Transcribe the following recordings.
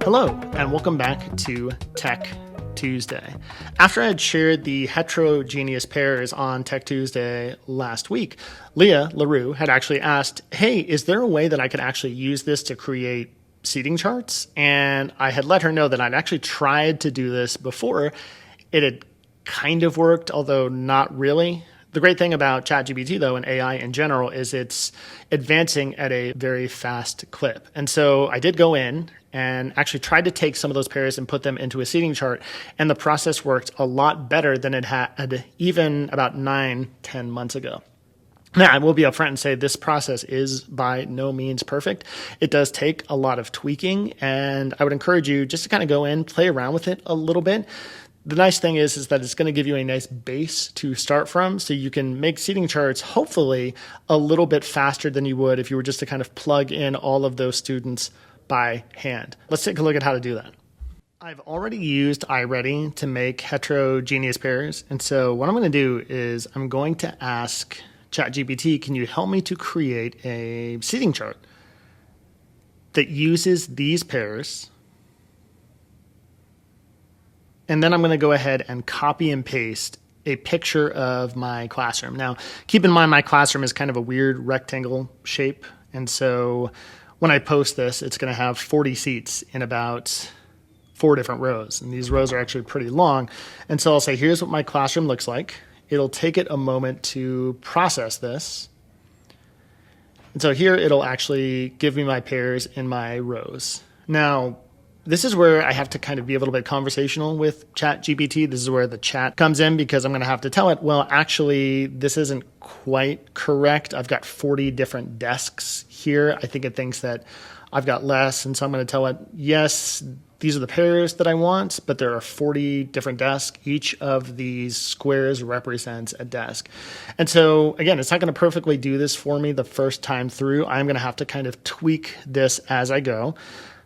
Hello, and welcome back to Tech Tuesday. After I had shared the heterogeneous pairs on Tech Tuesday last week, Leah LaRue had actually asked, hey, is there a way that I could actually use this to create seating charts? And I had let her know that I'd actually tried to do this before. It had kind of worked, although not really. The great thing about ChatGPT, though, and AI in general, is it's advancing at a very fast clip. And so I did go in and actually tried to take some of those pairs and put them into a seating chart. And the process worked a lot better than it had even about 9-10 months ago. Now, I will be upfront and say this process is by no means perfect. It does take a lot of tweaking, and I would encourage you just to kind of go in, play around with it a little bit. The nice thing is that it's going to give you a nice base to start from, so you can make seating charts hopefully a little bit faster than you would if you were just to kind of plug in all of those students by hand. Let's take a look at how to do that. I've already used iReady to make heterogeneous pairs, and so what I'm going to do is I'm going to ask ChatGPT, can you help me to create a seating chart that uses these pairs? And then I'm going to go ahead and copy and paste a picture of my classroom. Now, keep in mind my classroom is kind of a weird rectangle shape. And so when I post this, it's going to have 40 seats in about 4 different rows. And these rows are actually pretty long. And so I'll say, here's what my classroom looks like. It'll take it a moment to process this. And so here it'll actually give me my pairs in my rows. Now, this is where I have to kind of be a little bit conversational with ChatGPT. This is where the chat comes in, because I'm going to have to tell it, well, actually, this isn't quite correct. I've got 40 different desks here. I think it thinks that I've got less. And so I'm going to tell it, yes, these are the pairs that I want, but there are 40 different desks. Each of these squares represents a desk. And so, again, it's not going to perfectly do this for me the first time through. I'm going to have to kind of tweak this as I go.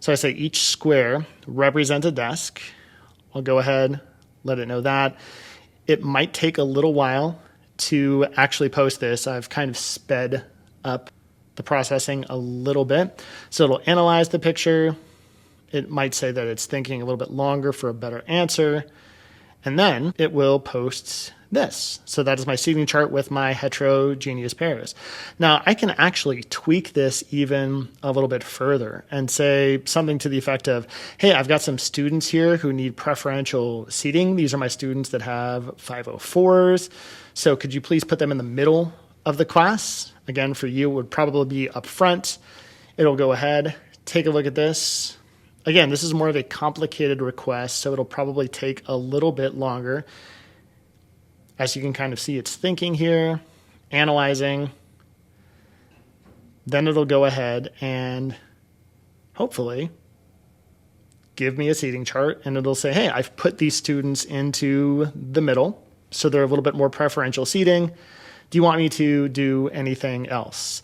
So I say each square represents a desk. I'll go ahead, let it know that. It might take a little while to actually post this. I've kind of sped up the processing a little bit. So it'll analyze the picture. It might say that it's thinking a little bit longer for a better answer. And then it will post this. So that is my seating chart with my heterogeneous pairs. Now, I can actually tweak this even a little bit further and say something to the effect of, hey, I've got some students here who need preferential seating. These are my students that have 504s. So could you please put them in the middle of the class? Again, for you, it would probably be up front. It'll go ahead, take a look at this. Again, this is more of a complicated request, so it'll probably take a little bit longer. As you can kind of see, it's thinking here, analyzing. Then it'll go ahead and hopefully give me a seating chart, and it'll say, hey, I've put these students into the middle, so they're a little bit more preferential seating. Do you want me to do anything else?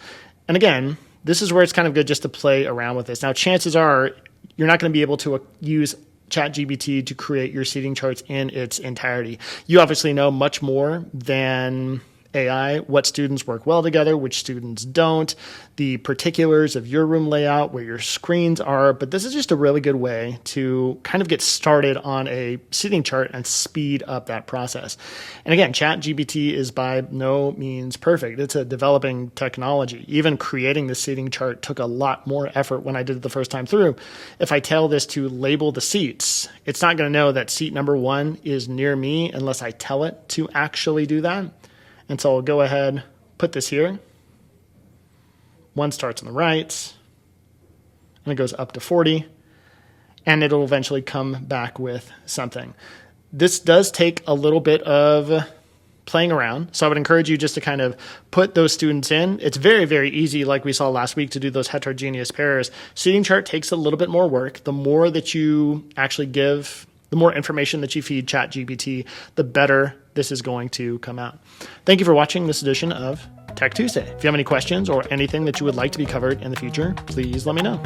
And again, this is where it's kind of good just to play around with this. Now, chances are you're not going to be able to use ChatGPT to create your seating charts in its entirety. You obviously know much more than AI, what students work well together, which students don't, the particulars of your room layout, where your screens are. But this is just a really good way to kind of get started on a seating chart and speed up that process. And again, ChatGPT is by no means perfect. It's a developing technology. Even creating the seating chart took a lot more effort when I did it the first time through. If I tell this to label the seats, it's not going to know that seat number 1 is near me unless I tell it to actually do that. And so I'll go ahead, put this here. 1 starts on the right, and it goes up to 40, and it'll eventually come back with something. This does take a little bit of playing around, so I would encourage you just to kind of put those students in. It's very, very easy, like we saw last week, to do those heterogeneous pairs. Seating chart takes a little bit more work. The more that you actually give, the more information that you feed ChatGPT, the better this is going to come out. Thank you for watching this edition of Tech Tuesday. If you have any questions or anything that you would like to be covered in the future, please let me know.